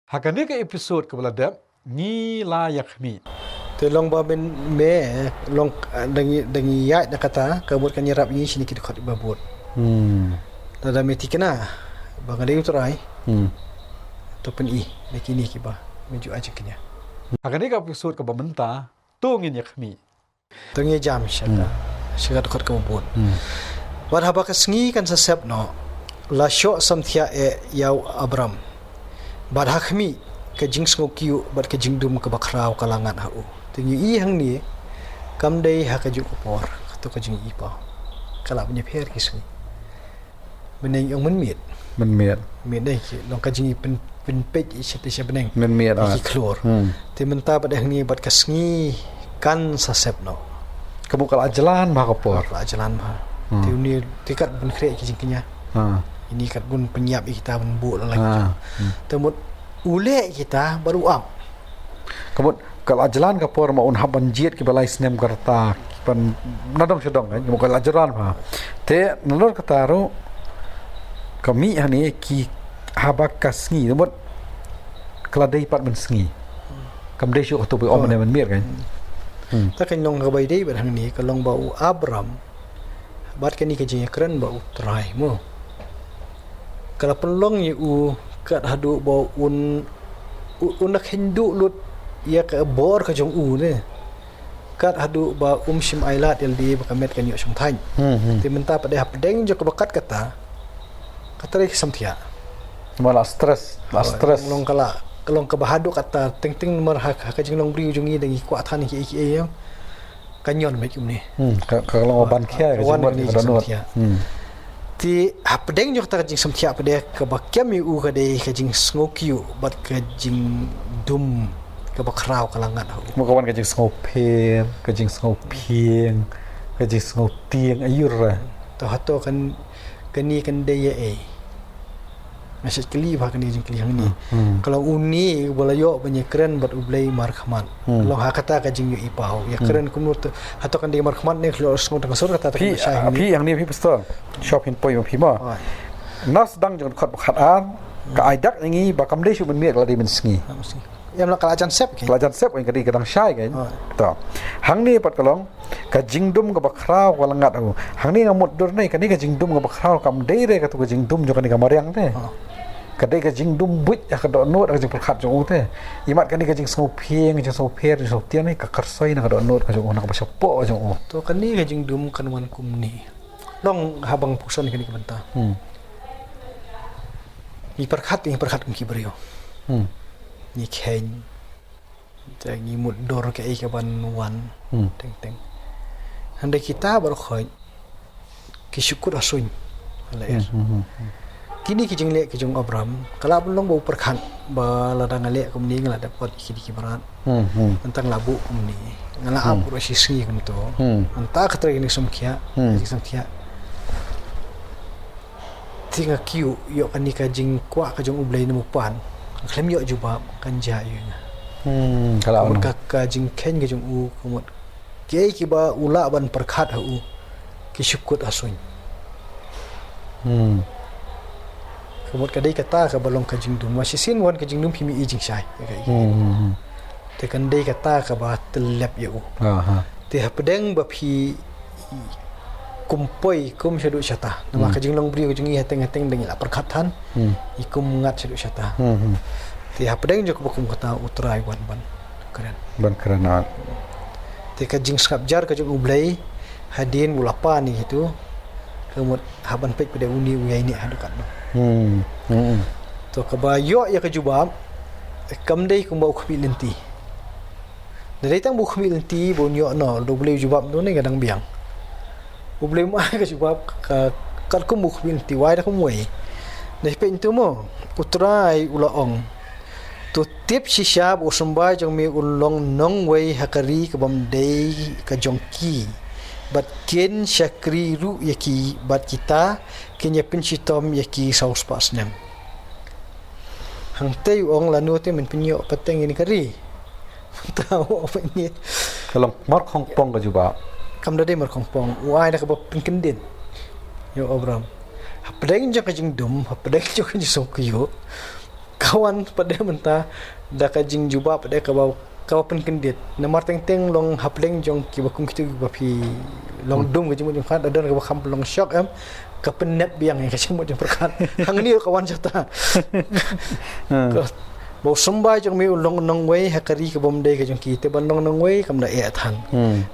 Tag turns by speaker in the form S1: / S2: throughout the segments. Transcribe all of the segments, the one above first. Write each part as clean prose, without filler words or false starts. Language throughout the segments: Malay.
S1: Hakane ka episode ka baladap ni layak mi.
S2: Te long ba ben me long dangi ya da kata kabut kan yarap ni sini kit khat babut. Da meti kena bang ada utrai. To pen I kini ki ba meju aja kenya.
S1: Hakane ka episode ka bamenta tu ngin yak mi.
S2: Tangi jam syaka. Syaka khat ka babut. Wat haba ka sngi kan sesep no. La syo samthia yau Abram. Bad hakmi ke jing ngokiu bad ke jing dum ke bakrau kalangan hau tingi I hang ni kam dei ha ka ju kopor to ka jing I pa kala punya pher kisni beneng yang men miet dei long ka jing pen pej sete se beneng
S1: men miet
S2: ki klor te menta bad hang ni bad kasngi kan sasep no
S1: kabukal ajalan ma kapor
S2: ajalan ma te ni tikat bun kre ki jing kenya ini kat pun penyiap kita pun buat lagi. Temut ule kita baru am.
S1: Kabut kalau ajalan kapor ma unha banjit ki balai snem karta pan nadong sedong kan mukal ajalan ma. Te nalor kataru kami hani ki habakas ngi temut keladai pat men sngi. Kam dei syuk tu om men miet kan.
S2: Ta kan long ka bai dei ban ni ka long bau Abram. Bat kan ni ka jing keren bau trai mo. Kalau pelong ye kat hadu bau nak Hindu lut ya ke bor ka jong ne kat hadu ba shim ailat LD bakamet kan yo song thain ti menta pada pedeng jo ke bakat kata ri samthia
S1: Malah stres
S2: long kala kalong ke bahadu kata ting nomor hak ka jing long bri jong I dengi kwa than ki yo kanyon mai kum ni
S1: kalau ban khia ka jing ni danot
S2: ti hapdeng jo ta jing samthia pade ka bakyam yu ka de ka jing smokiu bat ka jing dum ka bakrau kalangan hu
S1: makawan ka jing sngopen ka jing sngopieng ka jing snotieng ayur
S2: to hato kan kani kan de ye masih keli ba kan jing keli hang ni kalau uni bolayo banyak keren bat ublai markhaman lo hakata ka jing yu ipau ya keren kumur to hato kan de markhaman ne lo sngo ta sur kata ta
S1: pi yang ni pi pastor shopping point pi ma nas dang jong khat khat an ka aidak ngi ba kam de shu men miet la de men sngi
S2: yam la kalajan sep ke
S1: kalajan sep kan di kadang syai kan to hang ni pat kalong ka jingdum ka bakrau ka langat aku hang ni ngamut dur nei ka ni ka jingdum ka bakrau kam de re ka tu ka jingdum jo ka ni ka mariang te ka de ka jingdum buit ya ka do not ka jing perkhat jo te imat ka ni ka jing sngo phieng jing so pher so tian ni ka karsoi na ka do not ka jo na ka basapo jo
S2: to kan ni ka jingdum kan wan kum ni long habang puson kan ni ka banta ni perkhat kum ki brio ni khen jangi mud dor ke ka ban wan teng hande kita baru khoi ki syukur asun alair kini ki jingle ki jong Abram kala belum bau perkhan ba ladang ale kum ni ngala dapat ki barat tentang labu kum ni ngala apu ro sisi kum to anta khatra ni somkhia somkhia tinga kiu yo kan ni ka jing kwa ka jong ublai nemu pan klem yo juba kan ja yu
S1: kalau
S2: ka jing ken ke jong u kumut ke ki ba ula ban perkhat hu ki syukur asun kumut ka dei kata ka balong ka jing dum masih sin wan ka jing dum pimi I jing sai te kan dei kata ka ba telep yo te hapdeng ba phi kumpoi kum syadu syata nama ka jing long bri ka jing I hateng deng la perkhat than ikum ngat syadu syata ti hapdeng jo ko kum kata utrai ban keren te ka jing skapjar ka jing ublai hadin ulapa ni itu kemut haban pek pada uni uyai ni hadukat no to ka bayo ya ka jubam kam dei kum bau khmi lenti dei tang bu khmi lenti bon yo no do boleh jubam tu ni kadang biang boleh mai ka jubam ka kat kum bu khmi lenti wai da kum wei dei pe tu mo utrai ulaong tu tip shisha bo sombai jong mi ulong nong wei hakari ka bam dei ka jongki bat ken syakri ru yaki bat kita kenya pensitom yaki saus pasnem hang tei ong lanu te men penyo pateng ini kari tahu apa ini
S1: kalau mark Hong Kong ka juba
S2: kam dade mar Hong Kong wai da ka pinkendin yo Abram hapdeng jo ka jing dum hapdeng jo ka jing so kyo kawan pada mentah dah kajing juba pada kau penkendit nomor teng long hapleng jong ki bakum kitu bapi long dum ke jemu kan ada ke bakam long shock ke penet biang yang kacang jong perkat hang ni kawan jata bau sembai jong mi long nong wei hakari ke bomdai ke jong ki te ban long nong wei kam da e than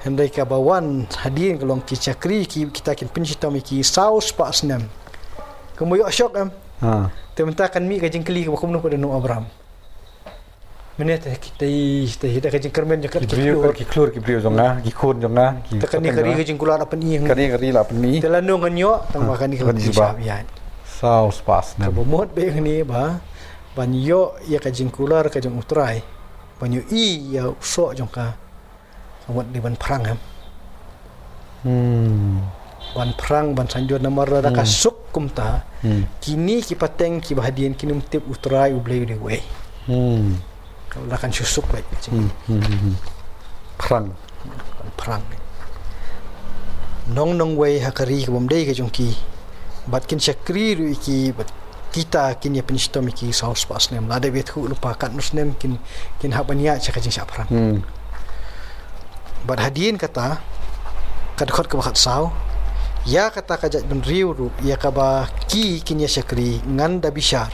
S2: hendai ka bawan hadin ke long ki chakri ki kita kin pencita mi ki saus pas nem kemuyo shock te mentah kan mi kajing keli ke bakum no pada no abram Menet kita kajing kermen jakat
S1: ki klur ki brio jonga ki khun jonga ki
S2: tekan ni kari kajing kular apa ni
S1: kari la pani
S2: telanu nganyo tang makan ni kalau siap
S1: saus pas na
S2: bomot be ni ba banyo ya kajing kular kajing utrai banyo I ya so jongka awat di ban perang ban perang ban sanjur namar da kasuk kumta kini ki pateng ki bahadian kinum tip utrai ublei de we kalau akan susuk baik
S1: perang
S2: nong wei hakari ke bomdei ke jongki bat kin chakri ru iki bat kita kin ya penistom iki saus pas nem ada bethu lupa kat nusnem kin habania chakajing sya perang bat hadien kata kadkhot ke bakat saw ya kata kajat ben riu ru ya kaba kin ya chakri nganda bishar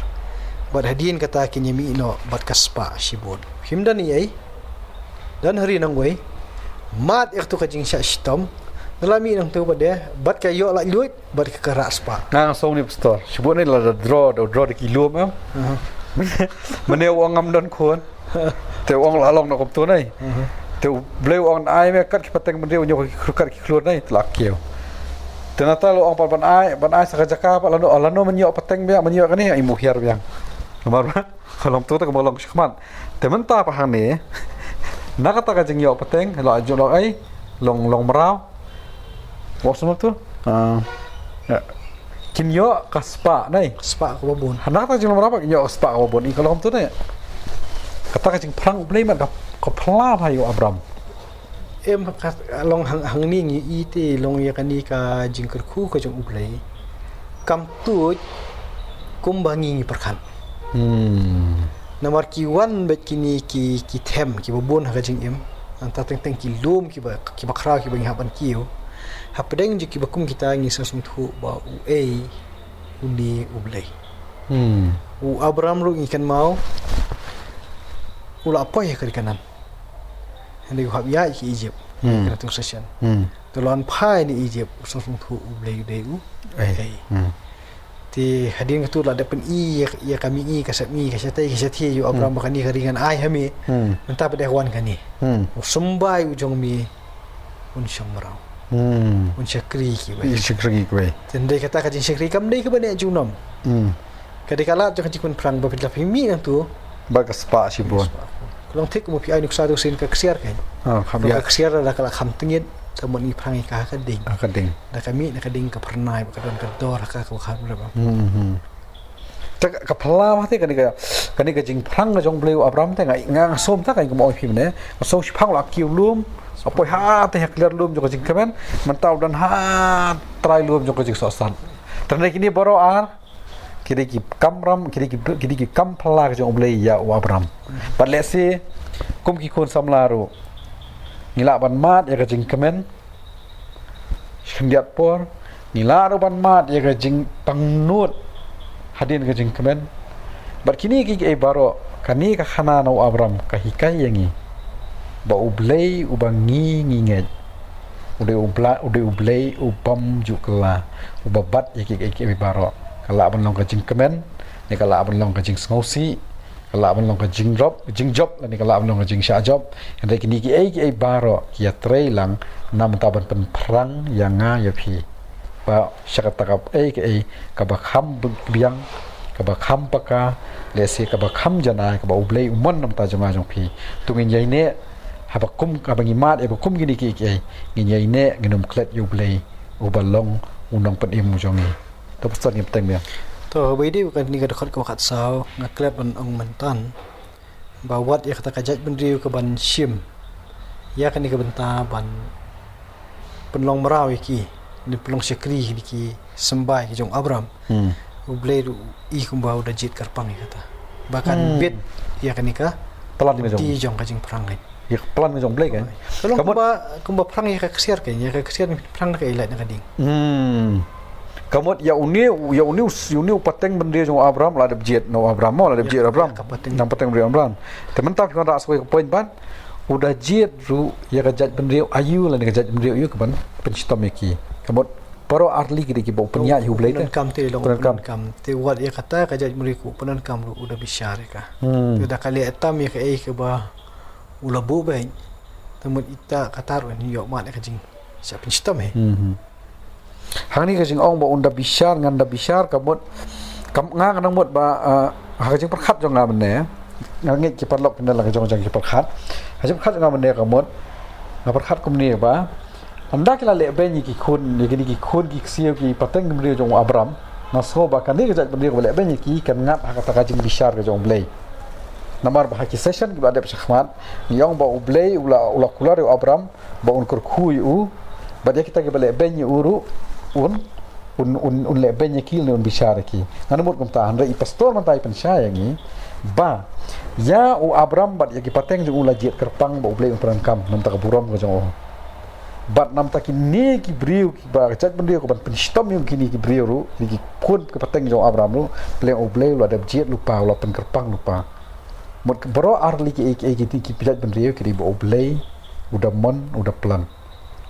S2: bad hadin kata kinya mi no bad kaspa shibun himdan ai dan hari nang wei mat iktu kajing sya shitom dalami nang tu bade bad kayo la luit bad ka raspa
S1: nang song ni store shibun ni la draw de kilo am mane wong ngam don khon te wong la long no kom tu nai te bleu on ai me kat ki pateng mane nyo ki kat ki khluon nai tlak kieu tenata lo ong ban ai sakajaka pa lano menyo pateng be menyo kan ni ai muhiar biang Nomor kalau tu tak bolong shikman. Temen ta pa hang ni. Nakata ka jing yo pateng lo ajo lo ai long merau. Wa semua tu. Kin yo kaspa nai.
S2: spa ko babon.
S1: Nakata jing lo merau yo spa ko babon. I kalau tu ni. Kata ka jing perang play mat ko pla pa yo Abram.
S2: Long hang ni ngi ite long ya kani ka jing kerku ka jong ublai. Kam tu kumbangi perkan. Nomor kiwan bet kini ki them ki babon ha jing em anta teng ki lum ki bakra ki bang haban kiu hapdeng je ki bakum kita ngi sasmuthu ba uni ublai u Abraham ru ikan mau ula apa ya kari kanan hendak hab ya ki Egypt kena tu session tolon pai ni Egypt sasmuthu ublai dei ti hadin tu la dapat ya kami kasami kasatai kasati yo Abraham bakani karingan ai hami mentah pada hewan kani sembai ujung mi un syamrau un syakri ki bai tendai kata kajin syakri kam dei ke bani junom kadikala jangan cikun perang bapit la mi nang tu
S1: bagas pa sibon
S2: kalau tik mo pi ai nuk satu sin ka ksiar kan
S1: kham ya
S2: ksiar la kala kham tingit sama ni perang ka kading dah kami nak kading ka pernai ka don ka dor ka kham berapa
S1: tak kapala mah te kani ka jing phang ka jong bleu Abraham te ngang som ta kai ko moi phim ne so si phang la kiu lum apoi ha te hekler lum jo ka jing kemen mentau dan ha trai lum jo ka jing so san terne kini boro ar kiri ki kamram kiri ki kam phala ka jong bleu ya Abraham but let's say kum ki kon samlaru ngila ban mat ya ka jing kemen shendiat por ngila ro ban mat ya ka jing pangnut hadin ka jing kemen bar kini ki baro kani ka khana no Abram ka hikai yangi ba ublei ubangi nginget ude ublei ubam jukla ubabat ya ki baro kala ban long ka jing kemen ni kala ban long ka jing sngosi kala ban long ka jing job ni kala ban long ka jing sha job ende kini ki baro ki ya trei lang nam taban pen perang yang ya pi ba syakatakap ka ba kham biang ka ba kham paka lesi ka ba kham jana ka ba ublei umon nam ta jama jong pi tungin yai ne ha ba kum ka ba ngimat ba kum gini ki ngin yai ne nginum klet ublei ubalong unong pen imu jongi to pasal ni peteng dia
S2: to bedi bukan ni ka dekat ka wakat saw ngaklet ban ong mentan bawat ya kata kajat bendriu ke ban shim ya kan ni ka benta ban penlong merau iki ni pelong syakri ki sembai ki jong Abram ublei i kumbau da jit karpang kata bahkan bit ya kan nikah
S1: pelan ni jong
S2: di jong kajing perang kan
S1: ya pelan ni jong blek kan
S2: kalau kumba perang ya kesiar kan ya kesiar perang ka ilai na kading
S1: kamot ya uni pateng bendria jong Abraham la deb jet no Abraham la deb jet Abraham nang pateng bendria Abraham temen tak kon ras ko point ban udah jet ru ya kajat bendria ayu la kajat bendria ayu kaban pencipta meki kamot paro arli kidi ki bo penya hu blek
S2: kam te long kam te wat ya kata kajat meriku penan kam ru udah bisyar ka udah kali etam ya ka ke ba ula bu bain temen ita katar ni yo mak kajing siap pencipta me
S1: hang ni kajing ong ba unda bisyar nganda bisyar kamot kam nga kanang mot ba kajing perkhat jong nga mene ngangit ki parlok kendala kajong jang ki perkhat kajing perkhat nga mene kamot nga perkhat kum ni ba anda kila le ben ki khun ni ki khun ki siu ki pateng bendria jong Abraham na so ba kan ni kajat bendria le ben ki kan ngat kata kajing bisyar kajong blay namar ba ki session ki ba de sakhmat yong ba ublay ula kular yo Abraham ba un kur khu yu ba dia kita ki ba le ben uru un le ben ki le un bisyar ki nanumut kum ta handai pastor man tai pensyaya ngi ba ya u Abraham ba ya ki pateng jong ula jet kerpang ba ublay un perangkam nam ta buram ko jong bat nam taki ni ki briu ki ba chat bendria ko ban penstom yung kini ki briu ru ki kun ke pateng jong Abraham ru pleng oblei lu ada jet lupa lu pen kerpang lupa mot bro arli ki ki pijat bendria ki bo oblei udah mon udah plan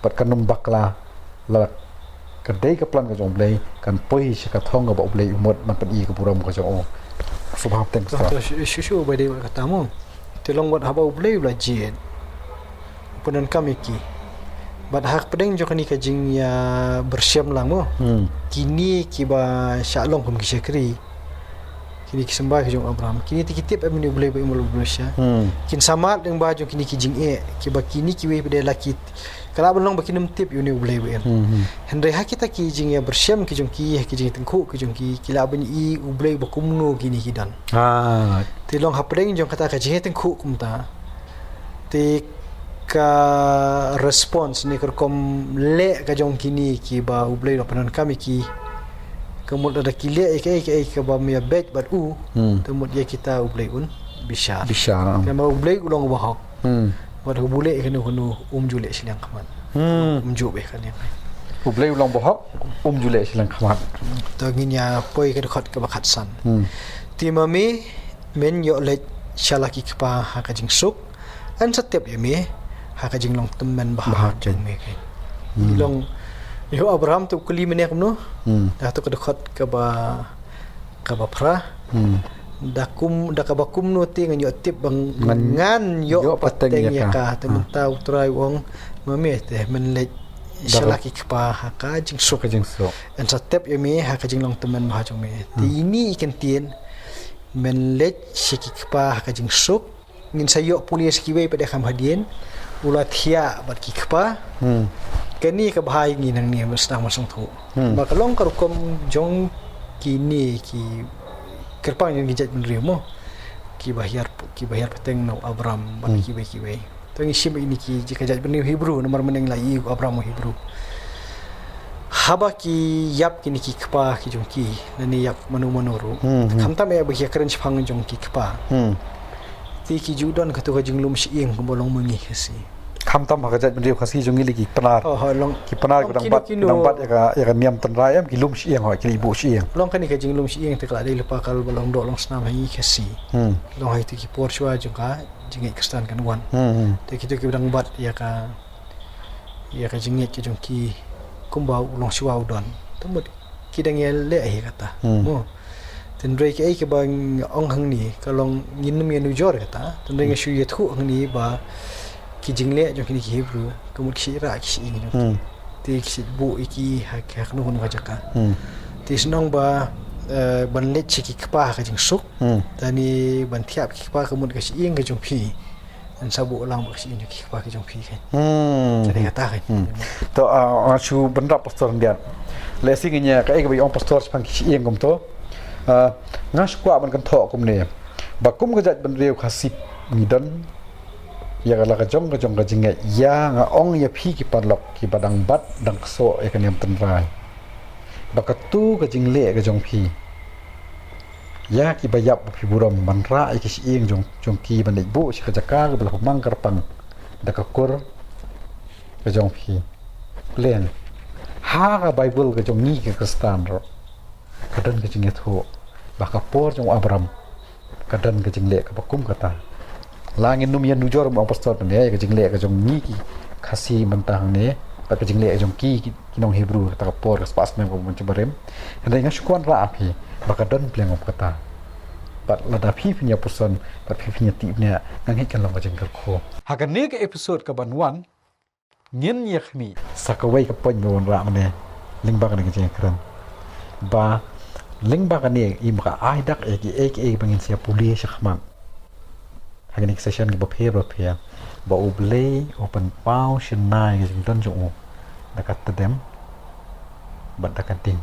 S1: bat kanum bakla la kedai ke plan ke jong oblei kan poi ka thong ba oblei mot man pen i ke buram ko jong subhab teng sa
S2: shushu ba de katamu telong wat haba oblei la jet penan kami ki bat hak pedeng jo kani kajing ya bersiam lang mo kini kiba shalom kum kisyakri kini kisembah ke jong Abraham kini tikitip amni boleh ba imul blusya kin samat deng ba jong kini kijing kiba kini kiwe bede laki kala belong ba kinum tip uni boleh ba henry hak kita kijing ya bersiam ki jong ki kijing tengku ki jong ki kila bani i boleh ba kumno kini kidan tilong hak pedeng jong kata kajing tengku kumta ti ka response ni kerkom le ka jong kini ki ba ublei lo panan kami ki kemud ada kile ke ba mia bet bat temud ya kita ublei un bisyar kama ublei ulong bahok wat ubule kenu jule silang kamat jube kan ya
S1: ublei ulong bahok jule silang kamat
S2: to nginya poi ke dekat ke bakat san timami men yo le shalaki kpa ha ka jing suk an setiap ya me haka jing long teman bahak jong me kai long yo Abraham tu kuli mene kamno dah tu kedekot ke ba pra da ka ba kum no ti ngan yo tip bang ngan yo pateng ya ka temen tau trai wong mame te men le shalaki kpa haka jing sok en satep yo me haka jing long teman bahak jong me ti ini ikan tien men le shiki kpa haka jing sok ngin sayo pulis kiwe pada kham hadien ulat hia bat ki kpa kani ka bahai ngi nang ni mestang masung thu ba kalong karukom jong kini ki kerpang yang gijat bendria mo ki bahar pateng no Abraham ban ki we to ngi sim ini ki jika jat bendria Hebrew nomor meneng lai Abraham Hebrew haba ki yap kini ki kpa ki jong ki nani yap manu ru khamta me ba ki keren chpang jong ki kpa ki judan ka tu ka jinglum siing ko bolong mengi kasi
S1: khamtam hakajat bendria khasi jongi lagi penar
S2: long
S1: ki penar ko dang bat ya ka niam tan rayam ki lum siing ho ki ibu siing
S2: long kan ka jinglum siing te kala dei lepa kal bolong do long snam hi kasi long hai ti ki por chwa jongka jingi kristan kan wan te ki tu ki dang bat ya ka jingi ki jongki kumba long chwa udon tumut ki dang le hi kata mo tendrai ke bang ong hang ni kalong ngin mi nu jor kata tendrai nge shu ye thu hang ni ba ki jingle jo kini ki Hebrew kumut ki ra ki ni ti ki bu iki hak nu nu jaka ti snong ba ban le chi ki kpa ka jing suk tani ban thiap ki kpa kumut ka ing ka jong phi an sabu lang ba ki ki kpa ka jong phi kan jadi kata kan
S1: to chu benda pastor ndian le singinya ka ba ong pastor spang ki ing kum to ngas kwa ban kan tho kum ne ba kum ga jat ban reu khasip ngidan ya kala ka jong ka jinga ya nga ong ya phi ki parlok ki badang bat dang so e kan yam tan rai ba ka tu ka jingle ka jong phi ya ki bayap piburam manra ikis ing jong ki bandit bu si kajaka bela mang karpang da kakur ke jong pi len ha ka bible ke jong ni ke kristan ro kadan ke jing etho baka por jong abram kadan ke jing le ka bakum kata langin num yan nujor mo apostol ne ke jing le ke jong ni ki khasi mentang ne ba ke jing le jong ki kinong hebrew ta por ke spas ne ko mun cebarem ada ingat syukuan ra api baka dan pleng op kata pat lada pi punya person pat pi punya tip nya ngangit kan long jeng ko hagan ne ke episode ka banwan ngin yakhmi sakawai ka pon bon ra mane ling ba kan ke jeng kran ba ling ba kan ne im ka ai dak e bangin sia puli syahman hagan ek session ba phe ba oblay open pau shenai jeng don jo dakat tedem ba dakat ting